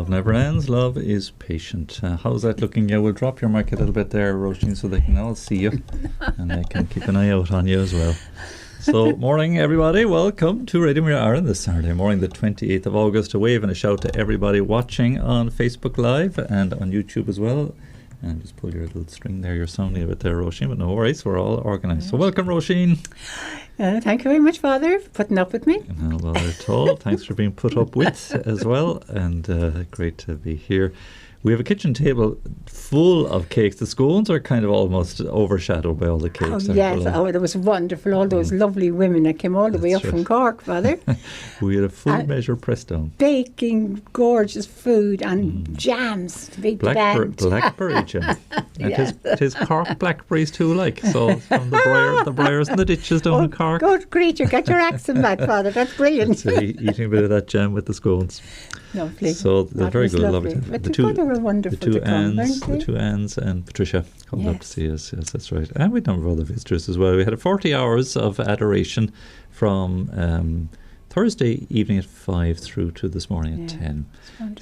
Love never ends. Love is patient. How's that looking? Yeah, we'll drop your mic a little bit there, Róisín, so they can all see you and they can keep an eye out on you as well. So, morning everybody, welcome to Radio Maria Ireland this Saturday morning, the 28th of August. A wave and a shout to everybody watching on Facebook Live and on YouTube as well. And just pull your little string there, you're sounding a bit there, Róisín, but no worries, we're all organised. So welcome, Róisín. Thank you very much, Father, for putting up with me. No bother at all. Thanks for being put up with as well, and great to be here. We have a kitchen table full of cakes. The scones are kind of almost overshadowed by all the cakes. Oh, yes. Oh, that was wonderful. All those lovely women that came all the way up from Cork, Father. We had a full measure pressed down. Baking gorgeous food and jams to beat the band. Blackberry jam. It is Cork blackberries too, like. So from the briars and the ditches down in Cork. Good creature. Get your accent back, Father. That's brilliant. So eating a bit of that jam with the scones. Lovely. So they're very good. Lovely. The two were wonderful. The two Annes and Patricia come up to see us. Yes, that's right. And we had a number of other visitors as well. We had 40 hours of adoration from Thursday evening at 5 through to this morning at 10.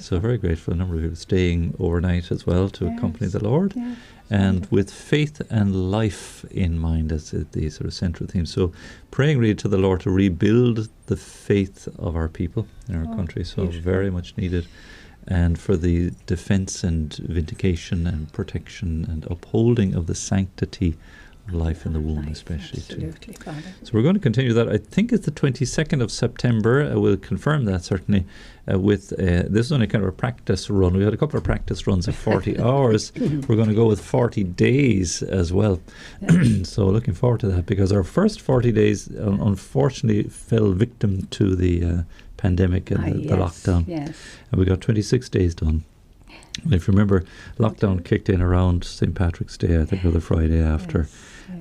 So very grateful. A number of people staying overnight as well to accompany the Lord. Yes. And with faith and life in mind as the sort of central theme. So praying really to the Lord to rebuild the faith of our people in our country. So beautiful. Very much needed. And for the defence and vindication and protection and upholding of the sanctity of life in the womb, especially absolutely, too. Father. So we're going to continue that. I think it's the 22nd of September. We'll confirm that certainly with this is only kind of a practice run. We had a couple of practice runs of 40 hours. We're going to go with 40 days as well. So looking forward to that, because our first 40 days unfortunately fell victim to the pandemic and the lockdown. Yes. And we got 26 days done. And if you remember, lockdown kicked in around St. Patrick's Day, I think, or the Friday after,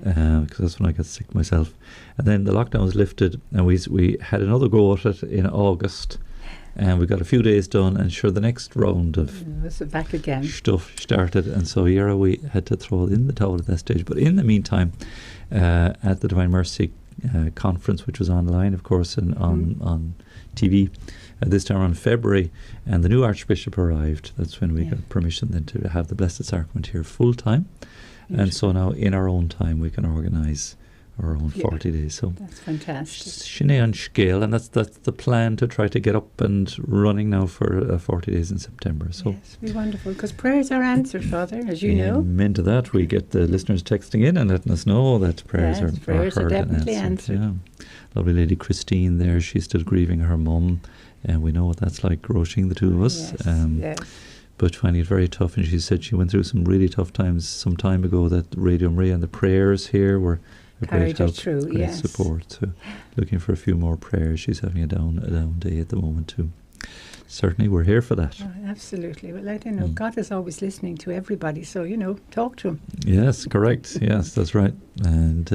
because that's when I got sick myself. And then the lockdown was lifted, and we had another go at it in August, and we got a few days done, and sure, the next round of back again stuff started, and so here we had to throw in the towel at that stage. But in the meantime, at the Divine Mercy conference, which was online, of course, and on TV, this time around February, and the new Archbishop arrived. That's when we got permission then to have the Blessed Sacrament here full time. And so now in our own time we can organise our own 40 days. So that's fantastic. Shine on scale, and that's the plan, to try to get up and running now for 40 days in September. So yes, it'll be wonderful, because prayers are answered, Father, as you know. Amen to that. We get the listeners texting in and letting us know that prayers are heard definitely and answered. answered. Yeah. Lovely lady Christine there, she's still grieving her mum, and we know what that's like, Róisín, the two of us. Yes. But finding it very tough, and she said she went through some really tough times some time ago, that Radio Maria and the prayers here were a great help, great support. So looking for a few more prayers. She's having a down day at the moment too. Certainly we're here for that. Oh, absolutely. Well, I don't know, God is always listening to everybody, so talk to him. Yes, correct. Yes, that's right. And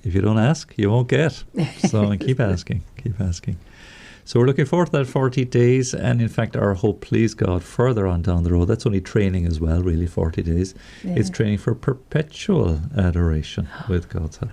if you don't ask, you won't get. So keep asking. So we're looking forward to that 40 days, and in fact our hope, please God, further on down the road, that's only training as well, really, 40 days. It's training for perpetual adoration with God's help.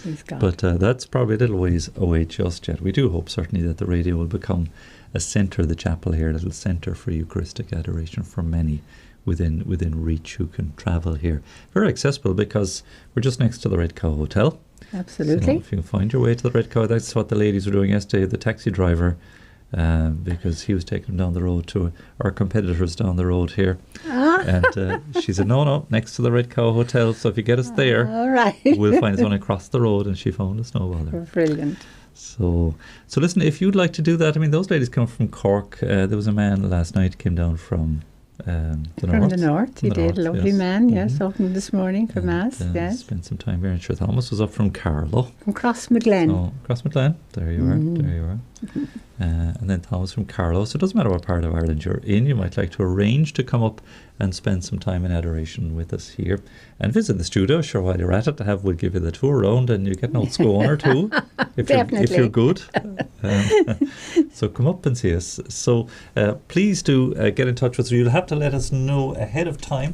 Please God. But that's probably a little ways away just yet. We do hope certainly that the radio will become a centre, the chapel here, a little centre for Eucharistic adoration for many within reach who can travel here. Very accessible, because we're just next to the Red Cow Hotel. Absolutely. So if you can find your way to the Red Cow, that's what the ladies were doing yesterday, the taxi driver, because he was taking them down the road to our competitors down the road here. And she said, no, next to the Red Cow Hotel, so if you get us there, all right, we'll find us one across the road. And she found us, no bother. Brilliant. So listen, if you'd like to do that, I mean, those ladies come from Cork. There was a man last night came down from the north. He did, a lovely man, yes, opened this morning for Mass, yes. Spent some time here, and sure Thomas was up from Carlow. From Crossmaglen. Oh, Crossmaglen, there you are. And then Thomas from Carlow. So it doesn't matter what part of Ireland you're in, you might like to arrange to come up and spend some time in adoration with us here and visit the studio. Sure, while you're at it, we'll give you the tour around, and you get an old scone or two if you're good. So come up and see us. So please do get in touch with us. You'll have to let us know ahead of time,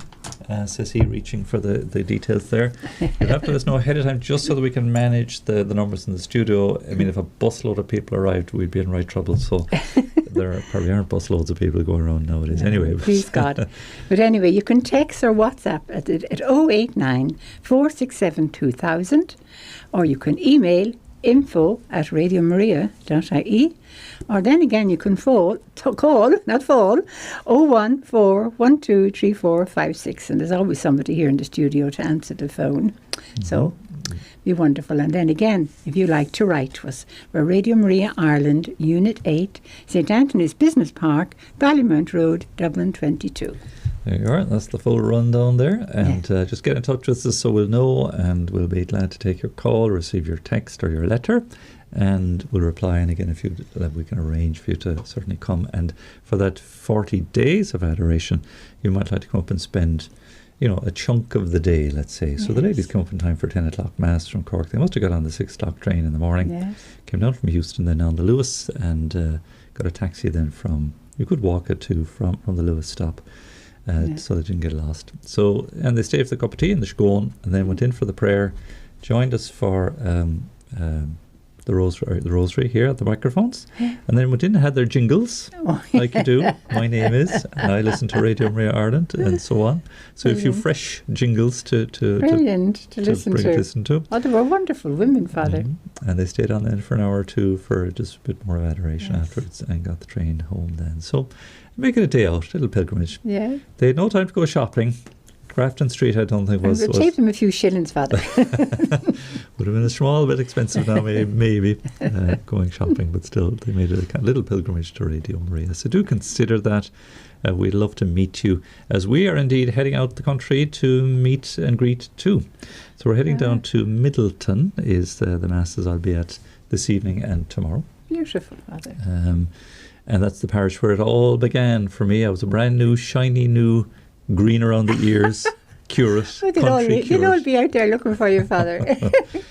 says he, reaching for the details there. You'll have to let us know ahead of time, just so that we can manage the numbers in the studio. I mean, if a busload of people arrived, we'd be in right trouble. So there probably aren't busloads of people going around nowadays. Anyway, please God. But anyway, you can text or WhatsApp at 089 467 2000, or you can email info@radiomaria.ie, or then again you can call 014123456, and there's always somebody here in the studio to answer the phone. So be wonderful. And then again, if you like to write to us, we're Radio Maria Ireland, Unit 8, St Anthony's Business Park, Ballymount Road, Dublin 22. There you are. That's the full rundown there. And just get in touch with us so we'll know, and we'll be glad to take your call, receive your text or your letter, and we'll reply. And again, if we can arrange for you to certainly come. And for that 40 days of adoration, you might like to come up and spend, a chunk of the day, let's say. So the ladies come up in time for 10 o'clock Mass from Cork. They must have got on the 6 o'clock train in the morning, came down from Houston, then on the Lewis, and got a taxi then you could walk it to from the Lewis stop. So they didn't get lost. So, and they stayed for the cup of tea in the Shgone, and then went in for the prayer, joined us for the rosary here at the microphones, and then went in and had their jingles, like you do. My name is, and I listen to Radio Maria Ireland, and so on. So a few fresh jingles to listen to. Oh, they were wonderful women, Father. And they stayed on then for an hour or two for just a bit more of adoration afterwards, and got the train home then. So make it a day out, little pilgrimage. Yeah. They had no time to go shopping. Grafton Street, I don't think was... It saved them a few shillings, Father. Would have been a small bit expensive now, maybe going shopping, but still, they made a little pilgrimage to Radio Maria. So do consider that. We'd love to meet you, as we are indeed heading out the country to meet and greet too. So we're heading down to Middleton, is the Masses I'll be at this evening and tomorrow. Beautiful, Father. And that's the parish where it all began for me. I was a brand new, shiny new, green around the ears, curate, they'll all be out there looking for you, Father.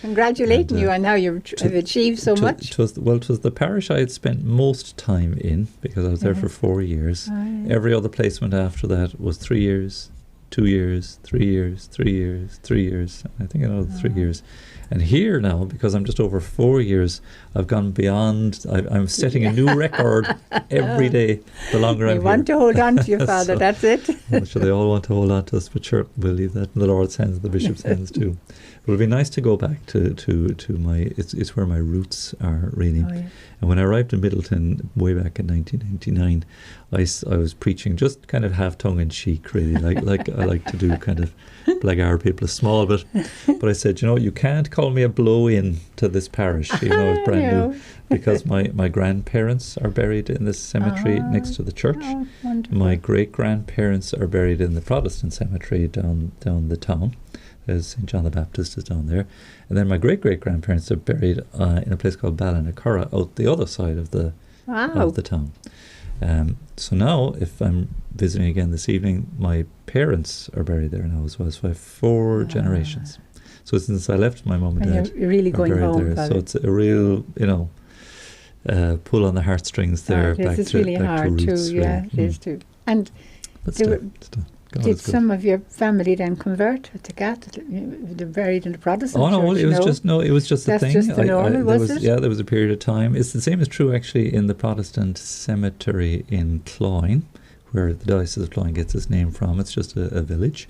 Congratulating you on how you've achieved so much. It was the parish I had spent most time in, because I was there for 4 years. Every other placement after that was 3 years, 2 years, 3 years, 3 years, 3 years. I think another 3 years. And here now, because I'm just over 4 years, I've gone beyond. I'm setting a new record every day, the longer I'm here. They want to hold on to you, Father, so, that's it. Sure, they all want to hold on to us, but sure, we'll leave that in the Lord's hands, the Bishop's hands too. But it'll be nice to go back to my, it's where my roots are really. And when I arrived in Middleton way back in 1999, I was preaching just kind of half tongue-in-cheek, really, like I like to do, kind of blackguard people a small bit. But I said, you can't call me a blow-in to this parish, even though I was brand new, because my grandparents are buried in this cemetery next to the church. My great-grandparents are buried in the Protestant cemetery down the town. St. John the Baptist is down there. And then my great-great-grandparents are buried in a place called Ballinacurra, out the other side of the town. So now, if I'm visiting again this evening, my parents are buried there now as well. So I have 4 generations. So since I left my mum and dad, you're really going home, there. Father. So it's a real, pull on the heartstrings there. It's really hard to roots, too. Yeah, it is too. And did some of your family then convert to Catholic? They're buried in the Protestant church? Oh no, it was just a thing. That's just the normal, was it? Yeah, there was a period of time. It's the same as true actually in the Protestant cemetery in Cloyne, where the Diocese of Cloyne gets its name from. It's just a village,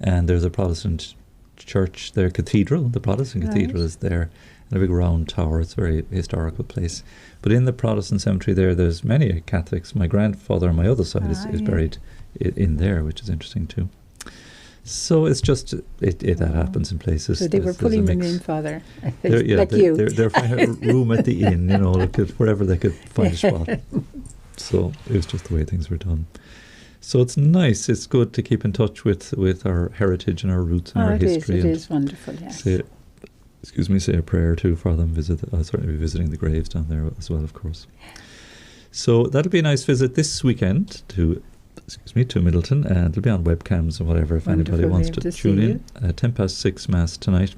and there's a Protestant church there, cathedral. The Protestant cathedral is there, and a big round tower. It's a very historical place. But in the Protestant cemetery there's many Catholics. My grandfather on my other side is buried in there, which is interesting too. So it's just that happens in places. So they were pulling them in, Father, they're finding room at the inn, look at wherever they could find a spot. So it was just the way things were done. So it's nice. It's good to keep in touch with our heritage and our roots and our history. It is wonderful. Yes. Say a prayer too for them. I'll certainly be visiting the graves down there as well, of course. So that'll be a nice visit this weekend to Middleton, and it'll be on webcams and whatever if anybody wants to tune in. 6:10 Mass tonight,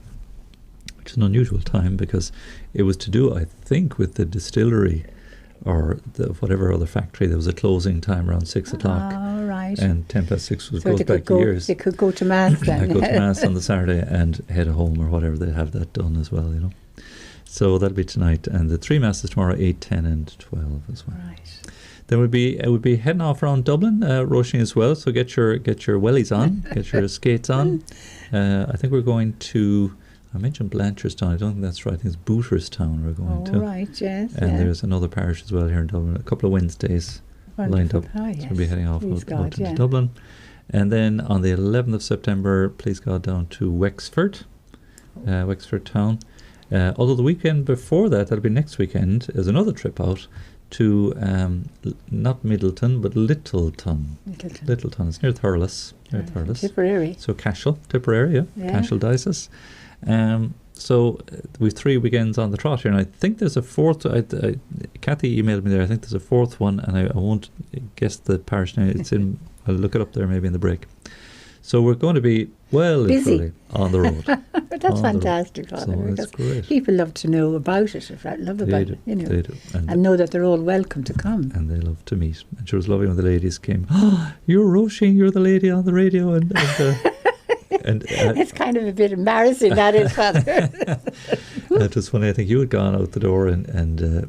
which is an unusual time because it was to do, I think, with the distillery or whatever other factory. There was a closing time around 6 o'clock. Oh, right. And 6:10 goes back years. They could go to Mass then. Go to Mass on the Saturday and head home or whatever. They have that done as well, So that'll be tonight, and the 3 masses tomorrow, 8, 10 and 12 as well. Right. Then we'll be heading off around Dublin, Róisín as well. So get your wellies on, get your skates on. I think we're going to. I mentioned Blanchardstown. I don't think that's right. I think it's Booterstown we're going to. Right, yes. And there's another parish as well here in Dublin. A couple of Wednesdays lined up. Oh, yes. So we'll be heading off out yeah. into Dublin. And then on the 11th of September, please God, down to Wexford town. Although the weekend before that, that'll be next weekend, is another trip out to not Middleton but Littleton. Littleton. It's near Thurles. Tipperary. So Cashel, Tipperary, yeah. Cashel diocese. So we've 3 weekends on the trot here, and I think there's a fourth. Kathy emailed me there. I think there's a fourth one, and I won't guess the parish name. It's in. I'll look it up there maybe in the break. So we're going to be busy on the road. That's fantastic, Father. So that's great. People love to know about it, They do. And know that they're all welcome to come. And they love to meet. And sure, it was lovely when the ladies came. Oh, you're Róisín, you're the lady on the radio, and it's kind of a bit embarrassing, that is, Father. It was funny. I think you had gone out the door, and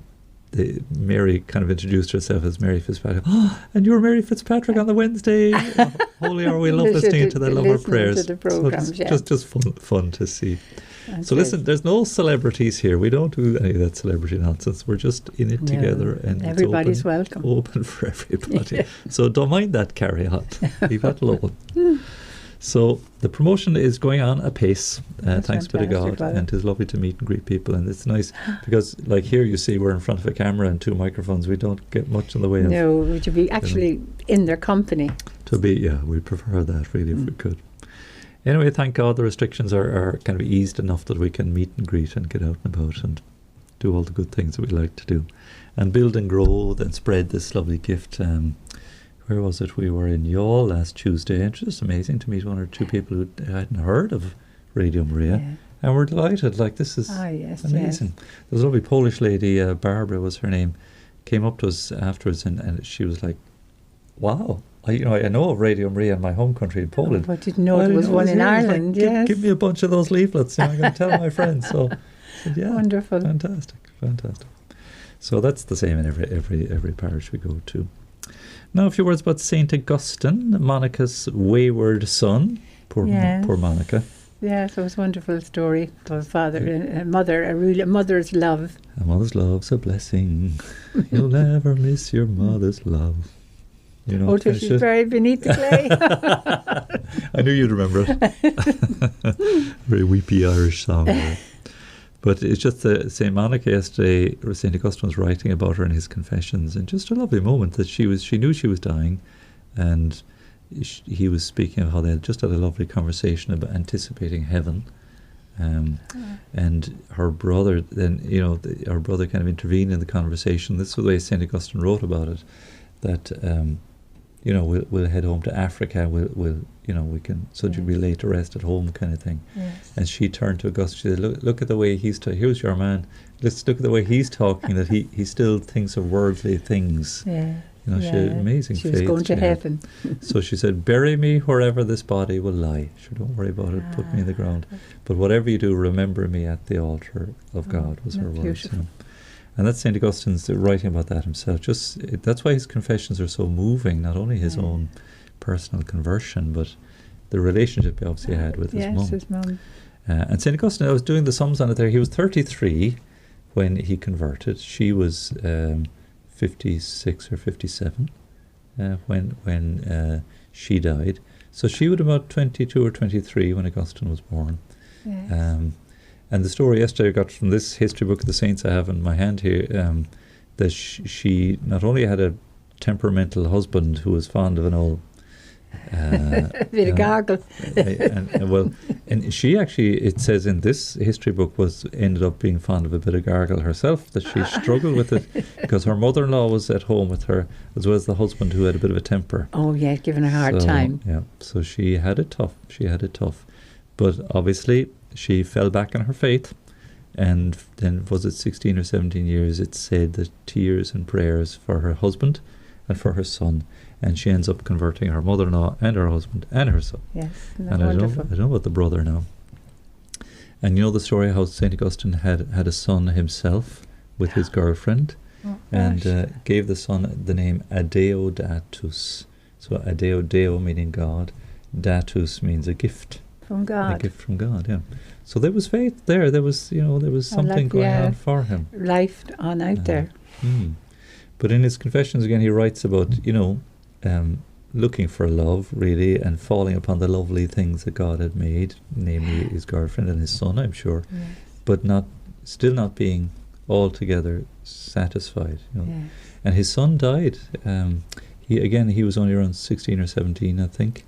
Mary kind of introduced herself as Mary Fitzpatrick. Oh, and you're Mary Fitzpatrick on the Wednesday. Holy are we, love listening to the love our prayers. To the programs, so it's just fun to see. That's so listen, there's no celebrities here. We don't do any of that celebrity nonsense. We're just in it together, and everybody's it's welcome. Open for everybody. So don't mind that, carry on. Leave that alone. So the promotion is going on apace, thanks be to God, and it's lovely to meet and greet people, and it's nice because, like here, you see we're in front of a camera and 2 microphones. We don't get much in the way of. No, to be actually in their company. To be, we prefer that really if we could. Anyway, thank God the restrictions are kind of eased enough that we can meet and greet and get out and about and do all the good things that we like to do, and build and grow and spread this lovely gift. Where was it? We were in Youghal last Tuesday, and it was just amazing to meet 1 or 2 people who hadn't heard of Radio Maria, and we're delighted. Like, this is amazing. Yes. There was a lovely Polish lady, Barbara was her name, came up to us afterwards, and she was like, "Wow, I know of Radio Maria in my home country in Poland, but didn't know there was one in Ireland." Like, give me a bunch of those leaflets. I'm going to tell my friends. So, I said, wonderful, fantastic. So that's the same in every parish we go to. Now, a few words about St. Augustine, Monica's wayward son. Poor Monica. Yes, it was a wonderful story of a father and a mother, a mother's love. A mother's love's a blessing. You'll never miss your mother's love. You know, till she's buried beneath the clay. I knew you'd remember it. Very weepy Irish song. But it's just St. Monica yesterday, St. Augustine was writing about her in his Confessions, and just a lovely moment that she knew she was dying, and he was speaking of how they had just had a lovely conversation about anticipating heaven. And her brother then, her brother kind of intervened in the conversation. This is the way St. Augustine wrote about it, that we'll head home to Africa. We can, so you'll be late to rest at home, kind of thing. Yes. And she turned to Augustine. She said, "Look at the way he's here's your man. Let's look at the way he's talking. That he still thinks of worldly things." Yeah. She had amazing faith. She was going to heaven. So she said, "Bury me wherever this body will lie. Sure, don't worry about it. Put me in the ground. But whatever you do, remember me at the altar of God," was her words. And that's St. Augustine's writing about that himself. That's why his confessions are so moving, not only his own personal conversion, but the relationship he obviously had with his mum. And St. Augustine, I was doing the sums on it there, he was 33 when he converted. She was 56 or 57 when she died. So she would have been about 22 or 23 when Augustine was born. Yes. And the story yesterday I got from this history book of the saints I have in my hand here, that she not only had a temperamental husband who was fond of an old a bit of gargle, and she actually, it says in this history book, ended up being fond of a bit of gargle herself, that she struggled with it because her mother-in-law was at home with her, as well as the husband who had a bit of a temper. Oh yeah, giving her a hard time. Yeah, so she had it tough. But obviously she fell back on her faith, and then was it 16 or 17 years, it said that tears and prayers for her husband and for her son, and she ends up converting her mother-in-law and her husband and her son. Yes, and I don't know about the brother now. And you know the story how St. Augustine had a son himself with his girlfriend, and gave the son the name Adeodatus. So Adeo meaning God, datus means a gift. From God. A gift from God, yeah. So there was faith there. There was something going on for him. Life on out there. But in his Confessions again, he writes about, looking for love, really, and falling upon the lovely things that God had made, namely his girlfriend and his son, I'm sure, but still not being altogether satisfied. And his son died. He was only around 16 or 17, I think.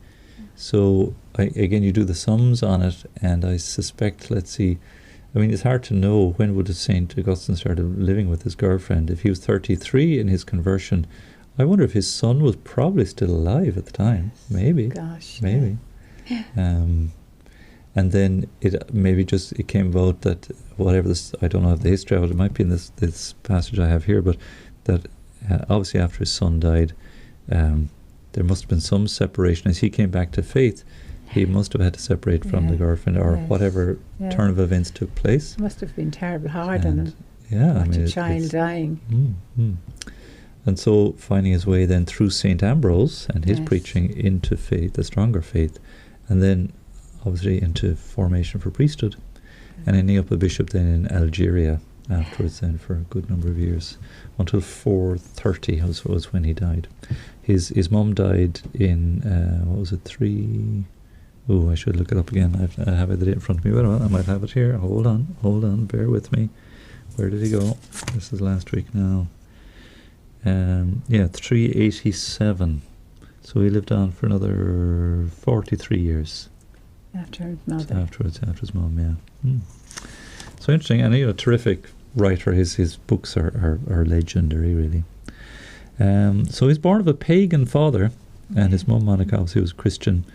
So you do the sums on it, and I suspect, it's hard to know when would St. Augustine started living with his girlfriend. If he was 33 in his conversion, I wonder if his son was probably still alive at the time. Maybe. Gosh. Maybe. Yeah. And then it came about that whatever this, I don't know if the history of it might be in this passage I have here, but that obviously after his son died, there must have been some separation. As he came back to faith, he must have had to separate from the girlfriend, or whatever turn of events took place. It must have been terrible hard on him. Yeah, a child dying. And so finding his way then through St. Ambrose and his preaching into faith, a stronger faith, and then obviously into formation for priesthood, and ending up a bishop then in Algeria afterwards then for a good number of years, until 430 was when he died. His mum died in, 3... Oh, I should look it up again. I have it in front of me. Well, I might have it here. Hold on, bear with me. Where did he go? This is last week now. 387. So he lived on for another 43 years. After his mother. After his mum, yeah. So interesting, and a terrific writer. His books are legendary, really. So he's born of a pagan father, and his mum, Monica, obviously was Christian,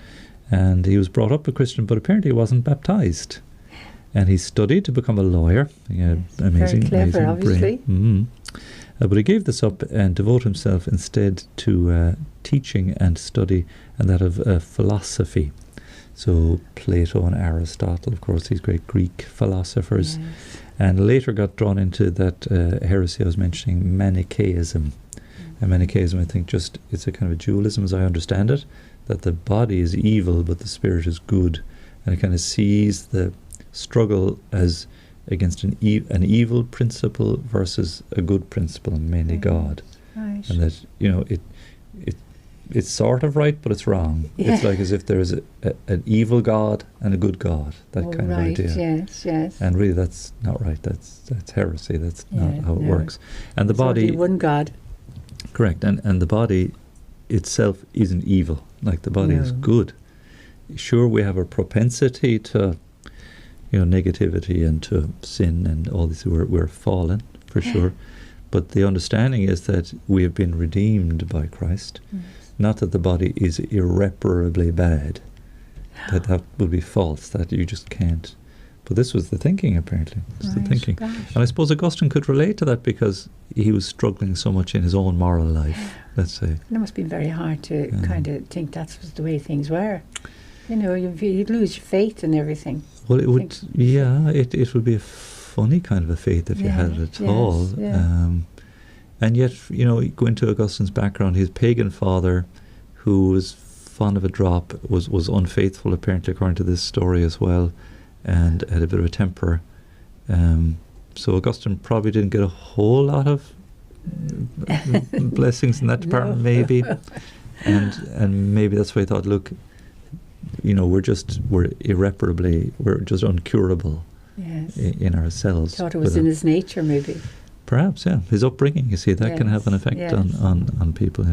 and he was brought up a Christian, but apparently he wasn't baptized. And he studied to become a lawyer. Amazing, very clever, obviously. Brain. But he gave this up and devoted himself instead to teaching and study, and that of philosophy. So Plato and Aristotle, of course, these great Greek philosophers, and later got drawn into that heresy I was mentioning, Manichaeism. And Manichaeism, I think, it's a kind of a dualism, as I understand it, that the body is evil but the spirit is good, and it kind of sees the struggle as against an evil principle versus a good principle, mainly God. Right. And that it's sort of right, but it's wrong. Yeah. It's like as if there is an evil God and a good God, that kind of idea. Yes. And really that's not right. That's heresy. That's not how it works. And the body... only one God. Correct. And the body itself isn't evil. Like the body is good. Sure, we have a propensity to negativity and to sin and all this. We're fallen, for sure. But the understanding is that we have been redeemed by Christ. Not that the body is irreparably bad. That would be false, that you just can't. But this was the thinking, apparently. This was the thinking. Gosh. And I suppose Augustine could relate to that because he was struggling so much in his own moral life, let's say. It must be very hard to kind of think that's the way things were. You'd lose your faith and everying. Well, it would, it would be a funny kind of a faith if you had it at all. And yet, go into Augustine's background, his pagan father, who was fond of a drop, was unfaithful, apparently, according to this story as well, and had a bit of a temper. So Augustine probably didn't get a whole lot of blessings in that department, maybe. And maybe that's why he thought, look, we're just uncurable in ourselves. Thought it was in his nature, maybe. Perhaps, yeah. His upbringing, you see, that can have an effect on people,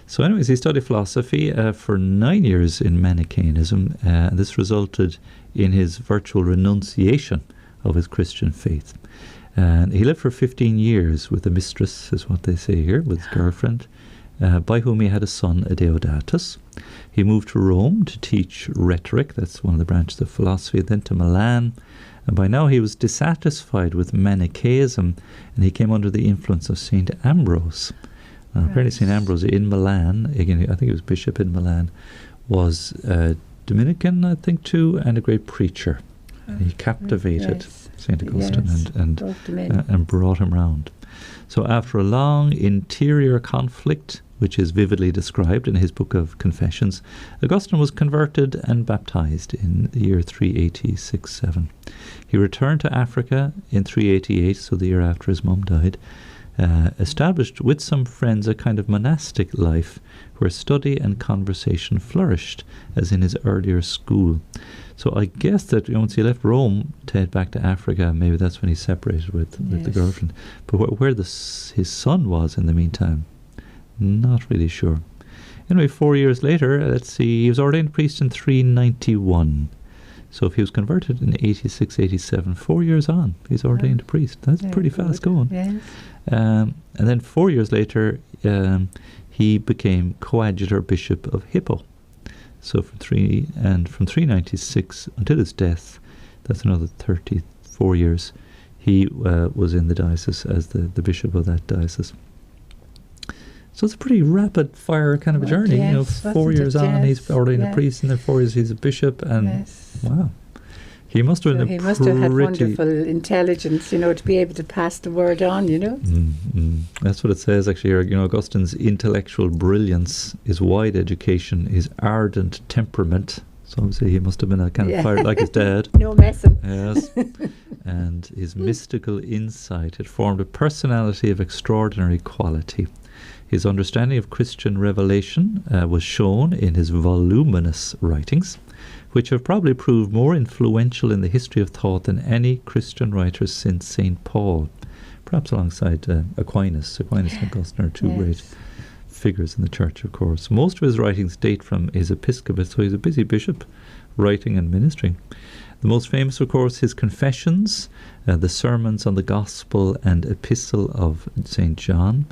So anyways, he studied philosophy for 9 years in Manichaeism, and this resulted in his virtual renunciation of his Christian faith. And he lived for 15 years with a mistress, is what they say here, with his girlfriend, by whom he had a son, Adeodatus. He moved to Rome to teach rhetoric, that's one of the branches of philosophy, then to Milan, and by now he was dissatisfied with Manichaeism, and he came under the influence of St. Ambrose. Apparently St. Ambrose in Milan, again, I think he was bishop in Milan, was Dominican, I think, too, and a great preacher. And he captivated St. Augustine Yes. and brought him round. So after a long interior conflict, which is vividly described in his book of Confessions, Augustine was converted and baptized in the year 386-7. He returned to Africa in 388, so the year after his mum died, established with some friends a kind of monastic life where study and conversation flourished, as in his earlier school. So I guess that once he left Rome to head back to Africa, maybe that's when he separated with the girlfriend. But where his son was in the meantime, not really sure. Anyway, 4 years later, let's see, he was ordained priest in 391. So if he was converted in 86, 87, 4 years on, he's ordained a priest. That's pretty fast going. Yes. And then 4 years later, he became coadjutor bishop of Hippo. So from 396 until his death, that's another 34 years, he was in the diocese as the bishop of that diocese. So it's a pretty rapid fire kind of a journey. Yes, 4 years on, he's ordained a priest, and then 4 years he's a bishop, and wow. He must have been he must have had wonderful intelligence, to be able to pass the word on, That's what it says actually here. Augustine's intellectual brilliance, his wide education, his ardent temperament. So obviously he must have been a kind of fire like his dad. No messing. Yes. And his mystical insight. It formed a personality of extraordinary quality. His understanding of Christian revelation was shown in his voluminous writings, which have probably proved more influential in the history of thought than any Christian writer since St. Paul, perhaps alongside Aquinas. Aquinas and Augustine are two great figures in the Church, of course. Most of his writings date from his episcopate, so he's a busy bishop, writing and ministering. The most famous, of course, his Confessions, the Sermons on the Gospel and Epistle of St. John,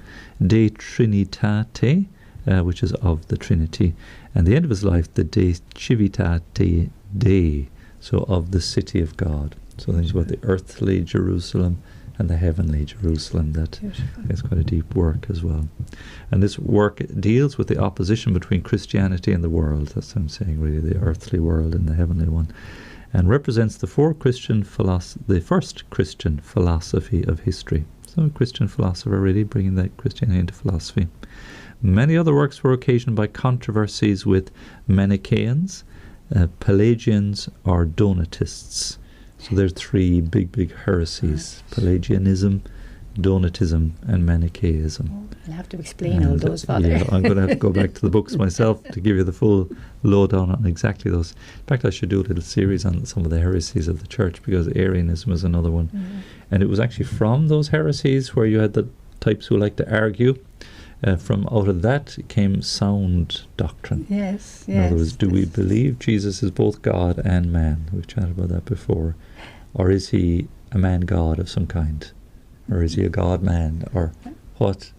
De Trinitate, which is of the Trinity, and the end of his life, the De Civitate Dei, so of the city of God. So there's about the earthly Jerusalem and the heavenly Jerusalem. That is quite a deep work as well. And this work deals with the opposition between Christianity and the world. That's what I'm saying, really, the earthly world and the heavenly one, and represents the first Christian philosophy of history. So a Christian philosopher really bringing that Christianity into philosophy. Many other works were occasioned by controversies with Manichaeans, Pelagians, or Donatists. So there are three big heresies: Pelagianism, Donatism, and Manichaeism. I'll have to explain all those, Father. Yeah, I'm going to have to go back to the books myself to give you the full lowdown on exactly those. In fact, I should do a little series on some of the heresies of the Church, because Arianism was another one. And it was actually from those heresies where you had the types who like to argue. From out of that came sound doctrine. Yes. In other words, do we believe Jesus is both God and man? We've chatted about that before. Or is he a man-God of some kind? Or is he a God-man? Or what?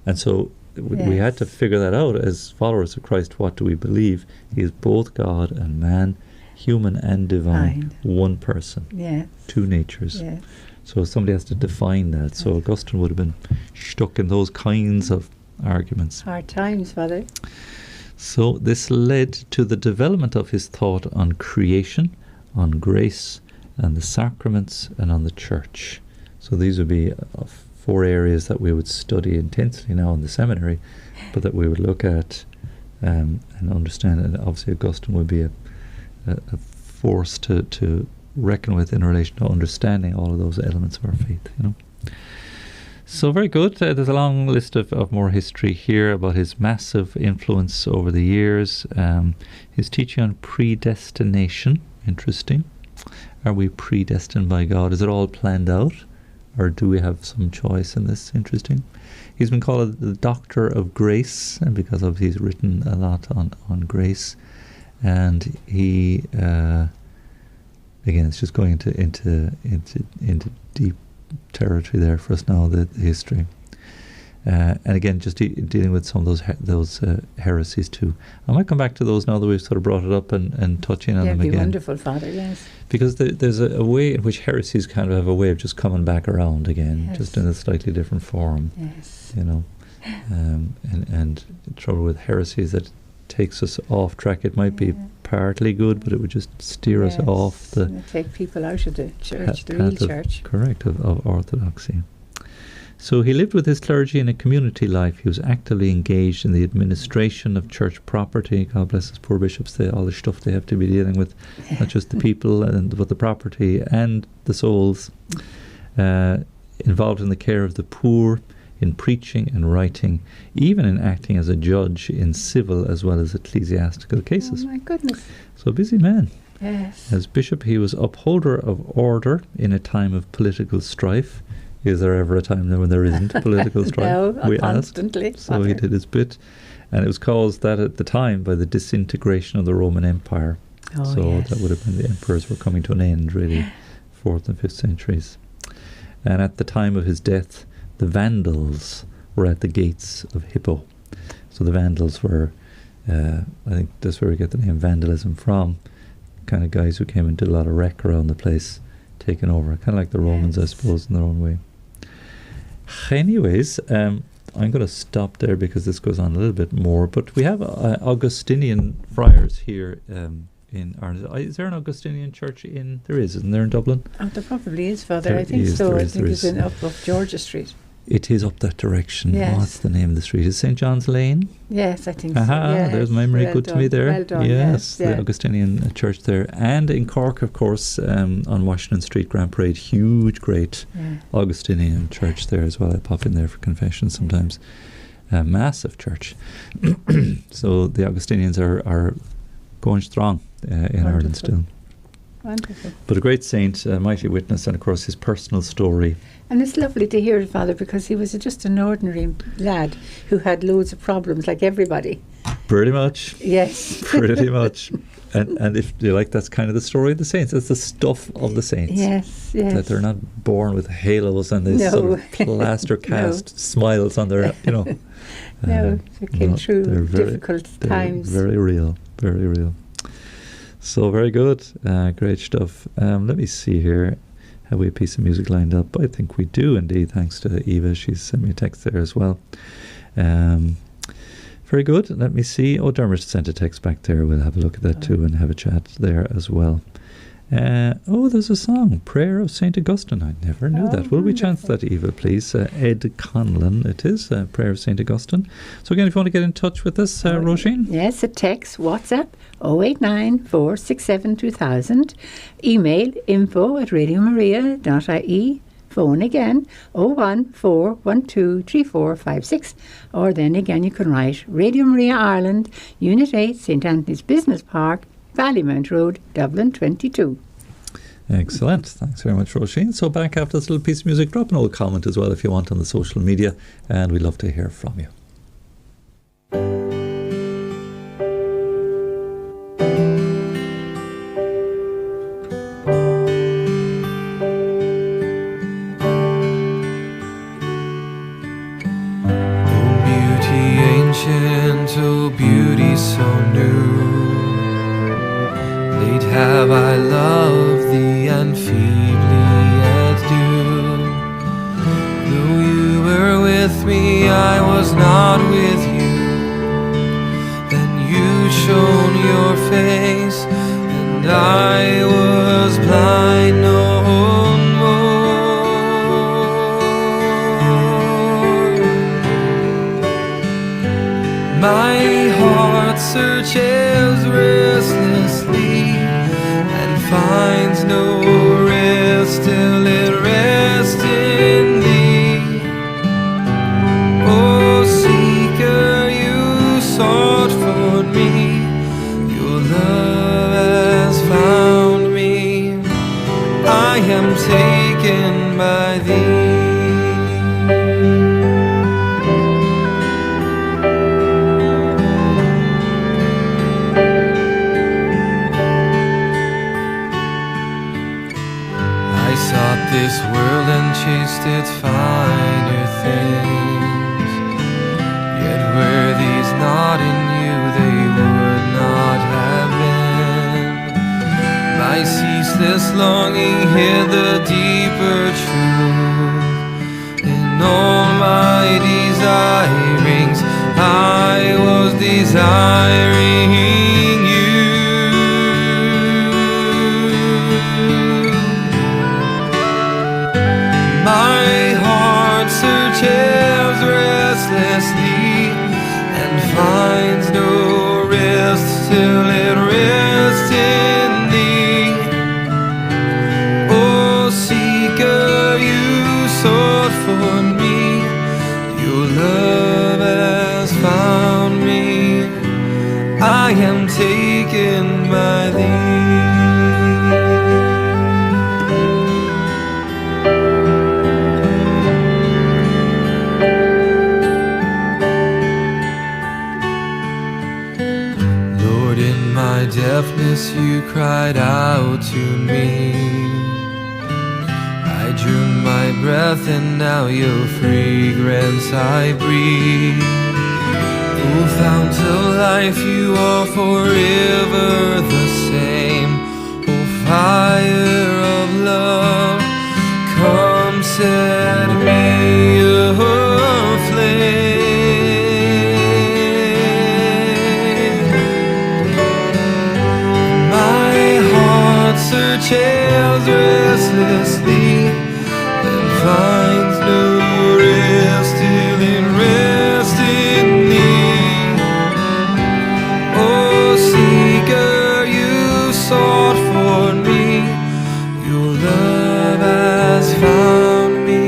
And so we had to figure that out as followers of Christ. What do we believe? He is both God and man, human and divine, one person, two natures. Yes. So somebody has to define that. So Augustine would have been stuck in those kinds of arguments. Hard times, Father. So this led to the development of his thought on creation, on grace, and the sacraments, and on the Church. So these would be 4 areas that we would study intensely now in the seminary, but that we would look at and understand. And obviously Augustine would be a force to reckon with in relation to understanding all of those elements of our faith, So very good. There's a long list of more history here about his massive influence over the years. His teaching on predestination, interesting. Are we predestined by God? Is it all planned out? Or do we have some choice in this? Interesting. He's been called the Doctor of Grace, and because of he's written a lot on grace. And he, again, it's just going into deep territory there for us now, the history. And again, just dealing with some of those heresies too. I might come back to those now that we've sort of brought it up and touching on them again. That'd be wonderful, Father, yes. Because there's a way in which heresies kind of have a way of just coming back around again, just in a slightly different form. Yes. And the trouble with heresy is that takes us off track. It might be partly good, but it would just steer us off the take people out of the church, the real church. Correct, of orthodoxy. So he lived with his clergy in a community life. He was actively engaged in the administration of church property. God bless his poor bishops, all the stuff they have to be dealing with, not just the people, but the property and the souls. Involved in the care of the poor, in preaching and writing, even in acting as a judge in civil as well as ecclesiastical cases. Oh my goodness. So a busy man. Yes. As bishop, he was upholder of order in a time of political strife. Is there ever a time when there isn't political strife? No, we constantly. asked. So he did his bit. And it was caused that at the time by the disintegration of the Roman Empire. Oh, so yes. that would have been the emperors were coming to an end, really, 4th and 5th centuries. And at the time of his death, the Vandals were at the gates of Hippo. So the Vandals were, I think that's where we get the name vandalism from, kind of guys who came and did a lot of wreck around the place, taking over, kind of like the Romans, I suppose, in their own way. Anyways, I'm going to stop there because this goes on a little bit more, but we have Augustinian friars here in Ireland. Is there an Augustinian church in? There is, isn't there, in Dublin? Oh, there probably is, Father. There I think is, so. there I is, think there it's is. up Georgia Street. It is up that direction. Yes. What's the name of the street? Is St. John's Lane? Yes, I think Aha, so. Yes. there's memory Well good to me done, there. Well done, yes, yes. the Augustinian church there. And in Cork, of course, on Washington Street, Grand Parade, huge, great Augustinian church there as well. I pop in there for confession sometimes. A massive church. So the Augustinians are going strong in Ireland still. Wonderful. But a great saint, a mighty witness, and of course his personal story. And it's lovely to hear it, Father, because he was just an ordinary lad who had loads of problems like everybody. Pretty much. Yes. Pretty much. And if you like, that's kind of the story of the saints. It's the stuff of the saints. Yes, yes. That they're not born with halos and this sort of plaster cast smiles on their, No, they came through difficult times. Very real, very real. So very good, great stuff. Let me see here. Have we a piece of music lined up? I think we do indeed, thanks to Eva. She's sent me a text there as well. Very good. Let me see. Oh, Dermot sent a text back there. We'll have a look at that too and have a chat there as well. There's a song, Prayer of St. Augustine. I never knew that. Will we chant that, Eva, please? Ed Conlon, it is, Prayer of St. Augustine. So again, if you want to get in touch with us, Róisín? Yes, a text, WhatsApp, 089 467 2000. Email, info@radiomaria.ie. Phone again, 014123456. Or then again, you can write Radio Maria Ireland, Unit 8, St. Anthony's Business Park, Ballymount Road, Dublin 22. Excellent. Thanks very much, Róisín. So back after this little piece of music, drop an old comment as well if you want on the social media, and we'd love to hear from you. Oh, beauty ancient, oh, beauty so new. Late have I loved thee and feebly yet do. Though you were with me, I was not with you. Then you shone your face, and I was blind no more. My heart searches restlessly and finds no rest till it rests in thee. Oh, seeker, you sought for me, your love has found me. I am taken by thee. This world and chased its finer things, yet were these not in you, they would not have been. My ceaseless longing hid the deeper truth. In all my desirings I was desiring desiring you. My heart searches restlessly and finds no rest till it rests in thee. Oh, seeker, you sought for me, your love has found me. I am taken by thee. Lord, in my deafness you cried out to me. I drew my breath and now your fragrance I breathe. O fount of life, you are forever the same. O fire of love, come set me aflame. My heart searches restlessly and finds no rest till it rests in thee. Oh, seeker, you sought for me, your love has found me.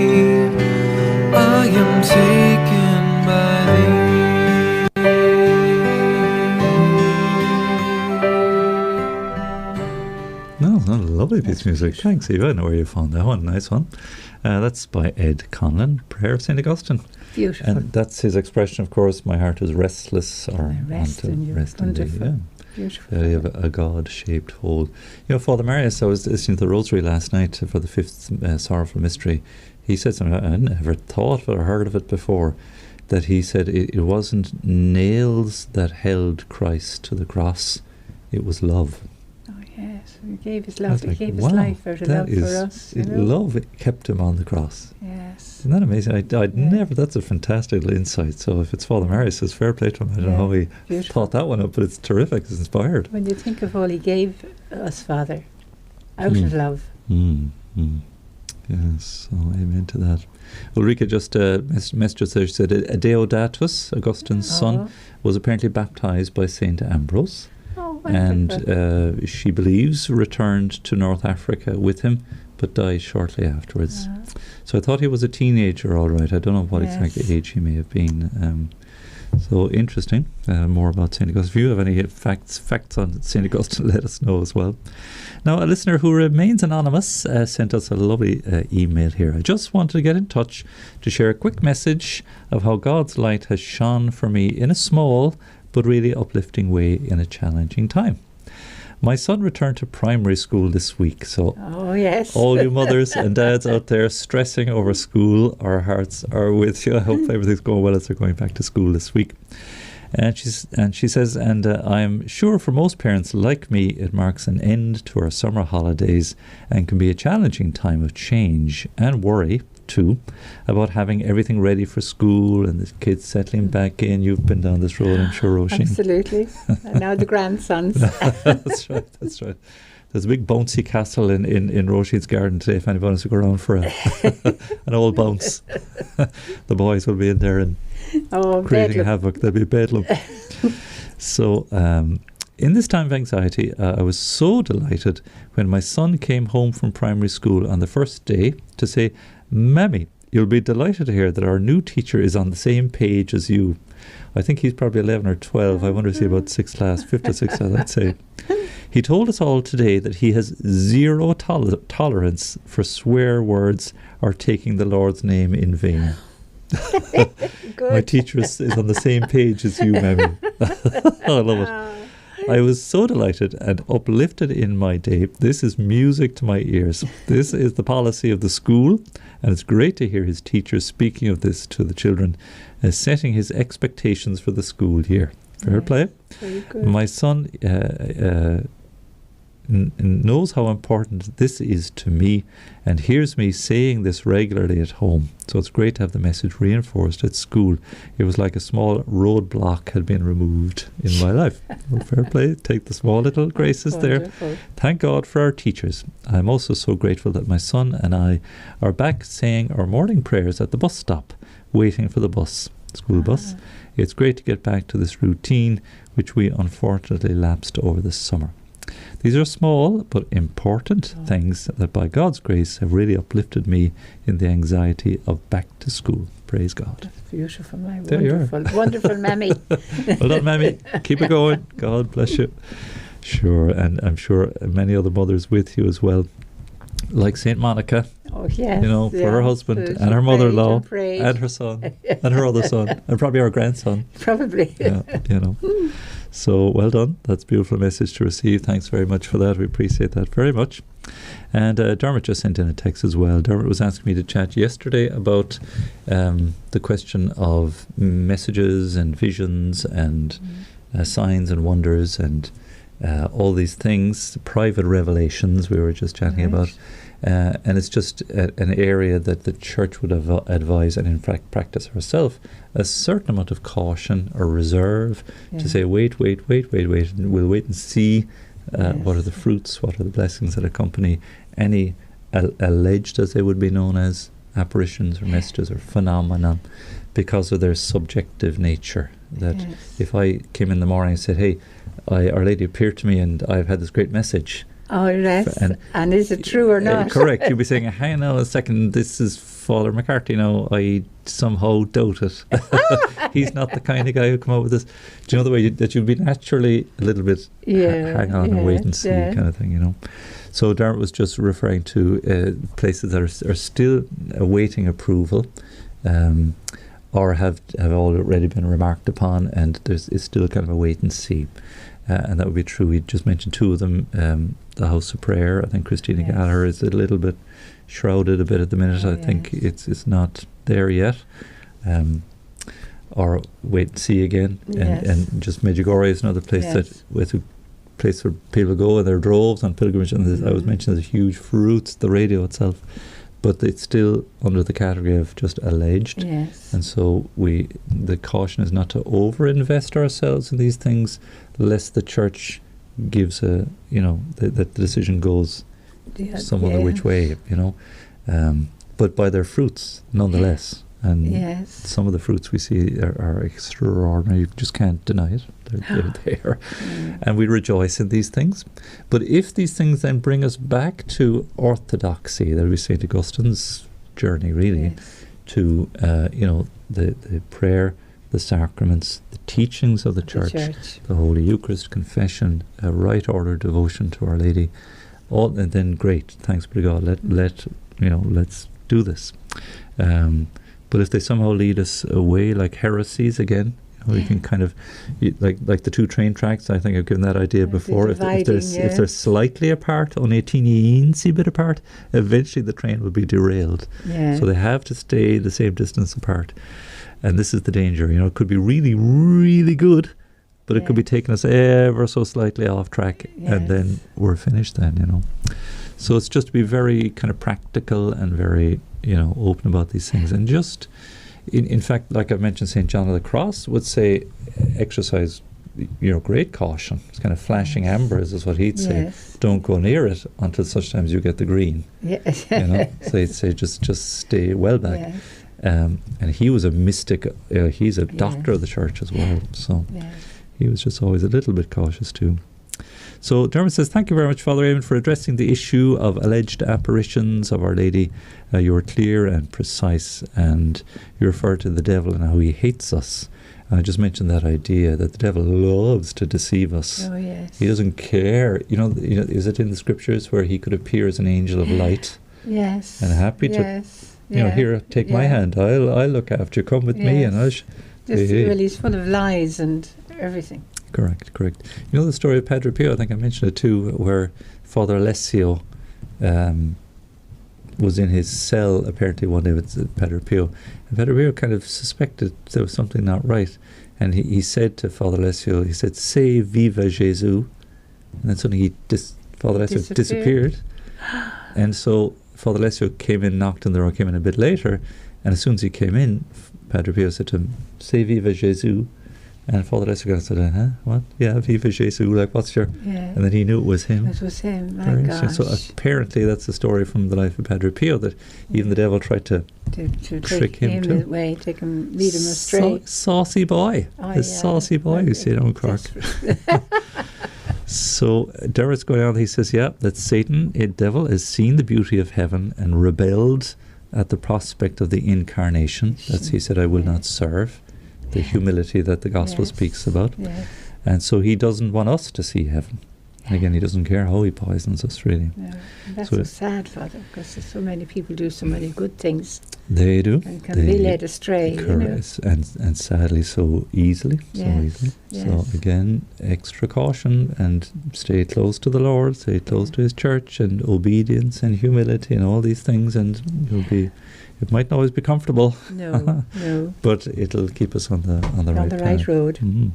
I am taken by thee. No, not a lovely piece of music. Thanks, Eva. I know where you found that one. Nice one. That's by Ed Conlon, Prayer of St. Augustine. Beautiful. And that's his expression, of course, my heart is restless, or Rest want to in you. rest in thee. Wonderful. Yeah. Beautiful. You have a God-shaped hole. You know, Father Marius, I was listening to the Rosary last night for the fifth Sorrowful Mystery. He said something, I never thought of it or heard of it before, that he said it wasn't nails that held Christ to the cross, it was love. Oh, yes. He gave his I love. was He like, gave his wow, life out of that love is- for us. You know? Love kept him on the cross. Yes. Isn't that amazing? I'd Yeah. never, that's a fantastic little insight. So if it's Father Marius, it's fair play to him. I don't know how he Beautiful. thought that one up, but it's terrific, it's inspired. When you think of all he gave us, Father, out of love. Yes, so amen to that. Ulrika just messaged us there. She said Deodatus, Augustine's son, was apparently baptized by Saint Ambrose, Oh, wonderful. and she believes returned to North Africa with him, but died shortly afterwards. So I thought he was a teenager, all right. I don't know what Yes. exact age he may have been. So interesting. More about St. Augustine. If you have any facts on St. Augustine, let us know as well. Now, a listener who remains anonymous sent us a lovely email here. I just wanted to get in touch to share a quick message of how God's light has shone for me in a small but really uplifting way in a challenging time. My son returned to primary school this week, so Oh, yes. all you mothers and dads out there stressing over school, our hearts are with you. I hope everything's going well as they're going back to school this week. And she says, I'm sure for most parents like me, it marks an end to our summer holidays and can be a challenging time of change and worry too about having everything ready for school and the kids settling back in. You've been down this road, I'm sure, Róisín. Absolutely. And now the grandsons. That's right. There's a big bouncy castle in Róisín's garden today if anybody wants to go around for an old bounce. The boys will be in there and creating bedlam. havoc. There'll be bedlam. So in this time of anxiety, I was so delighted when my son came home from primary school on the first day to say, Mammy, you'll be delighted to hear that our new teacher is on the same page as you. I think he's probably 11 or 12. I wonder if he's about 5th or 6th class, I'd say. He told us all today that he has zero tolerance for swear words or taking the Lord's name in vain. My teacher is on the same page as you, Mammy. I love it. I was so delighted and uplifted in my day. This is music to my ears. This is the policy of the school, and it's great to hear his teachers speaking of this to the children, setting his expectations for the school year. Fair play. Very good. My son knows how important this is to me and hears me saying this regularly at home. So it's great to have the message reinforced at school. It was like a small roadblock had been removed in my life. Well, fair play. Take the small little graces there. Thank God for our teachers. I'm also so grateful that my son and I are back saying our morning prayers at the bus stop, waiting for the school bus. It's great to get back to this routine, which we unfortunately lapsed over the summer. These are small but important things that by God's grace have really uplifted me in the anxiety of back to school. Praise God. That's beautiful, my there wonderful, wonderful mammy. Well done, mammy. Keep it going. God bless you. Sure, and I'm sure many other mothers with you as well. Like St. Monica, oh yes, for her husband and her mother-in-law and her son and her other son and probably our grandson. Probably. Yeah, So well done. That's a beautiful message to receive. Thanks very much for that. We appreciate that very much. And Dermot just sent in a text as well. Dermot was asking me to chat yesterday about the question of messages and visions and signs and wonders and all these things, private revelations we were just chatting about. And it's just an area that the church would advise and in fact practice herself a certain amount of caution or reserve to say wait, and we'll wait and see what are the fruits, what are the blessings that accompany any alleged, as they would be known as, apparitions or messages or phenomenon, because of their subjective nature. That if I came in the morning and said, hey, Our Lady appeared to me and I've had this great message. Oh, yes. And is it true or not? Correct. You'd be saying, hang on a second, this is Father McCarthy now. I somehow doubt it. He's not the kind of guy who come up with this. Do you know the way that you'd be naturally a little bit hang on and wait and see kind of thing, So Dermot was just referring to places that are still awaiting approval, or have already been remarked upon, and it's still kind of a wait and see. And that would be true. We just mentioned two of them, the House of Prayer. I think Christina Gallagher is a little bit shrouded a bit at the minute. I think it's not there yet. Or wait and see again. And just Medjugorje is another place place where people go in their droves on pilgrimage. And I was mentioning the huge fruits, the radio itself. But it's still under the category of just alleged. And so the caution is not to over-invest ourselves in these things, lest the church gives that the decision goes some other which way, but by their fruits, nonetheless. And some of the fruits we see are extraordinary. You just can't deny it. They're there. And we rejoice in these things. But if these things then bring us back to orthodoxy, that would be St. Augustine's journey, really, to, the prayer, the sacraments, the teachings of the church, the Holy Eucharist, confession, a right order devotion to Our Lady, all, and then great, thanks be to God, let's do this. But if they somehow lead us away like heresies again, we can kind of, like the two train tracks, I think I've given that idea before. If they're slightly apart, only a teeny bit apart, eventually the train will be derailed. So they have to stay the same distance apart. And this is the danger. It could be really, really good, but it could be taking us ever so slightly off track, and then we're finished then, So it's just to be very kind of practical and very, open about these things. And just, in fact, like I mentioned, St. John of the Cross would say, exercise, great caution. It's kind of flashing ambers is what he'd say. Don't go near it until such times you get the green. So he'd say, just stay well back. And he was a mystic. He's a doctor of the church as well. So he was just always a little bit cautious too. So Dermot says, thank you very much, Father Eamonn, for addressing the issue of alleged apparitions of Our Lady. You were clear and precise, and you referred to the devil and how he hates us. And I just mentioned that idea that the devil loves to deceive us. Oh, yes. He doesn't care. Is it in the scriptures where he could appear as an angel of light? Yes. And happy to, here, take my hand. I'll look after you. Come with me, and I'll. He's full of lies and everything. Correct. The story of Padre Pio, I think I mentioned it too, where Father Alessio was in his cell apparently one day with Padre Pio. And Padre Pio kind of suspected there was something not right. And he said to Father Alessio, he said, say viva Jésus. And then suddenly Father Father Alessio disappeared. And so Father Alessio came in, knocked on the door, came in a bit later, and as soon as he came in, Padre Pio said to him, "Say Viva Jésus." And Father Alessio said, "Huh? What? Yeah, Viva Jésus, like, what's your..." Yeah. And then he knew it was him. It was him, my Very gosh. interesting. So apparently that's the story from the life of Padre Pio, that even the devil tried to trick him too. Away, lead him astray. Saucy boy. Saucy boy, you see down in Cork. So Dermot's going on, he says, that Satan, a devil, has seen the beauty of heaven and rebelled at the prospect of the incarnation. That's, he said, "I will not serve." The humility that the gospel speaks about. Yes. And so he doesn't want us to see heaven. And again, he doesn't care how he poisons us, really. No. That's so sad, Father, because so many people do so many good things. They do. And can be led astray. Correct. And sadly so easily. Yes. So again, extra caution and stay close to the Lord, stay close to his church, and obedience and humility and all these things, and you'll be... It might not always be comfortable. No. But it'll keep us on the right road. Mm-hmm.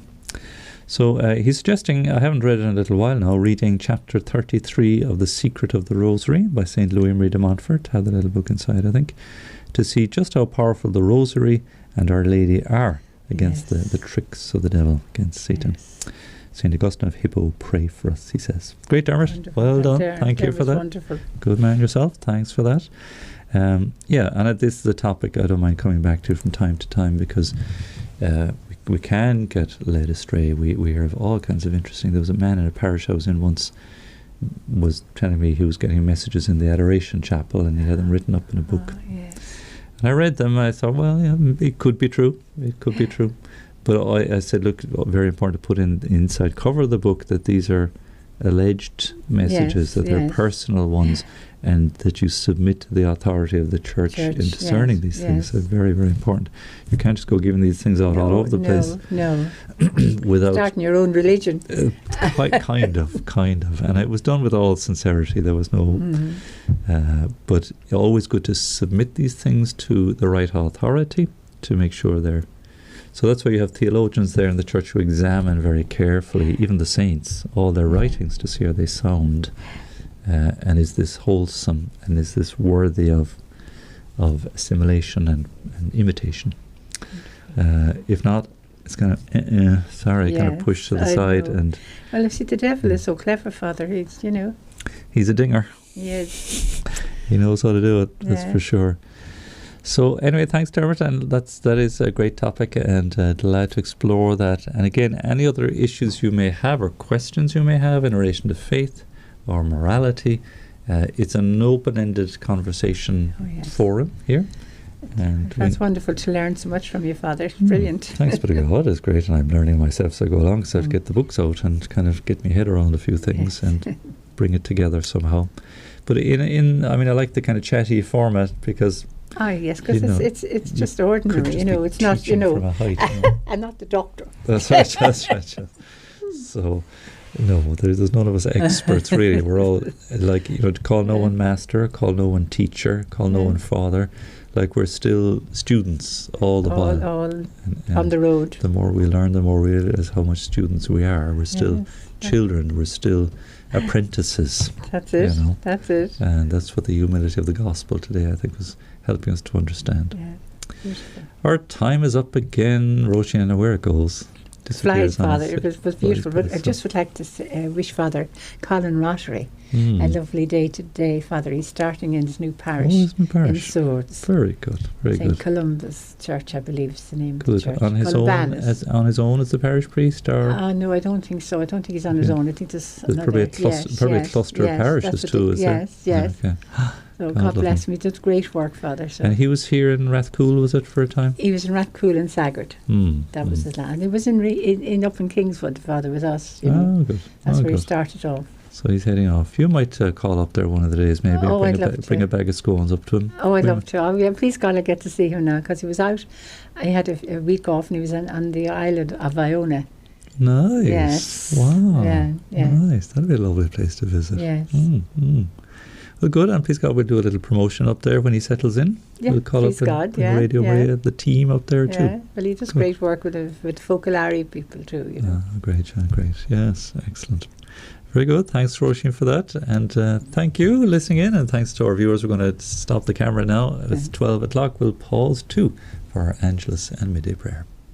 So he's suggesting, I haven't read it in a little while now, reading chapter 33 of The Secret of the Rosary by St. Louis-Marie de Montfort, had the little book inside, I think, to see just how powerful the Rosary and Our Lady are against the tricks of the devil, against Satan. Yes. St. Augustine of Hippo, pray for us, he says. Great, Dermot. Wonderful. Well done. Thank you for that. Wonderful. Good man yourself. Thanks for that. And this is a topic I don't mind coming back to from time to time, because we can get led astray. We hear of all kinds of interesting... There was a man in a parish I was in once was telling me he was getting messages in the Adoration Chapel, and he had them written up in a book. Yes. And I read them, and I thought, well, it could be true. It could be true. But I said, look, very important to put in the inside cover of the book that these are alleged messages, that they're personal ones, and that you submit to the authority of the church in discerning these things. They're very, very important. You can't just go giving these things out all over the place. No. Without starting your own religion. kind of. And it was done with all sincerity. There was no... but always good to submit these things to the right authority to make sure they're... So that's why you have theologians there in the church who examine very carefully, even the saints, all their writings to see are they sound. And is this wholesome, and is this worthy of assimilation and imitation? If not, it's kind of kind of pushed to the side. And well, you see, the devil is so clever, Father. He's a dinger. He is. He knows how to do it. That's for sure. So anyway, thanks, Dermot, and that is a great topic, and delighted to explore that. And again, any other issues you may have or questions you may have in relation to faith or morality, it's an open-ended conversation forum here. And that's wonderful to learn so much from you, Father. It's brilliant. Thanks, but God, it's great, and I'm learning myself as I go along, so I have to get the books out and kind of get my head around a few things and bring it together somehow. But I like the kind of chatty format, because... because it's just ordinary, it's not, from a height, I'm not the doctor. That's right. So, no, there's none of us experts, really. We're all, call no one master, call no one teacher, call no one father. Like, we're still students all the while. All on the road. The more we learn, the more we realize how much students we are. We're still children. We're still apprentices. That's it. That's it. And that's what the humility of the gospel today, I think, was helping us to understand. Yeah, beautiful. Our time is up again, Róisín, and where it goes. Flies, Father. It was beautiful. But I just would like to wish Father Colin Rosary a lovely day today, Father. He's starting in his new parish. His new parish. In Swords. Very good. Very good. St. Columbus Church, I believe, is the name good. of the church. On his own as the parish priest, or? No, I don't think so. I don't think he's on his own. I think there's probably a cluster of parishes too, is there? Yes. Okay. So God bless him. He did great work, Father. So. And he was here in Rathcoole, was it, for a time? He was in Rathcoole and Sagard. That was his land. He was in up in Kingswood, Father, with us. Good. That's where he started off. So he's heading off. You might call up there one of the days, maybe. Bring a bag of scones up to him. I'd love to. Please God, I get to see him now, because he was out. I had a week off, and he was on the island of Iona. Nice. Yes. Wow. Yeah. Nice. That'd be a lovely place to visit. Yes. Well, good, and please God, we'll do a little promotion up there when he settles in. Yeah, we'll call up in Radio Maria, the team up there too. Yeah, well, he does great work with Focolare people too, Great. Yes, excellent. Very good. Thanks, Róisín, for that. And thank you listening in, and thanks to our viewers. We're going to stop the camera now. It's 12 o'clock. We'll pause too for our Angelus and midday prayer.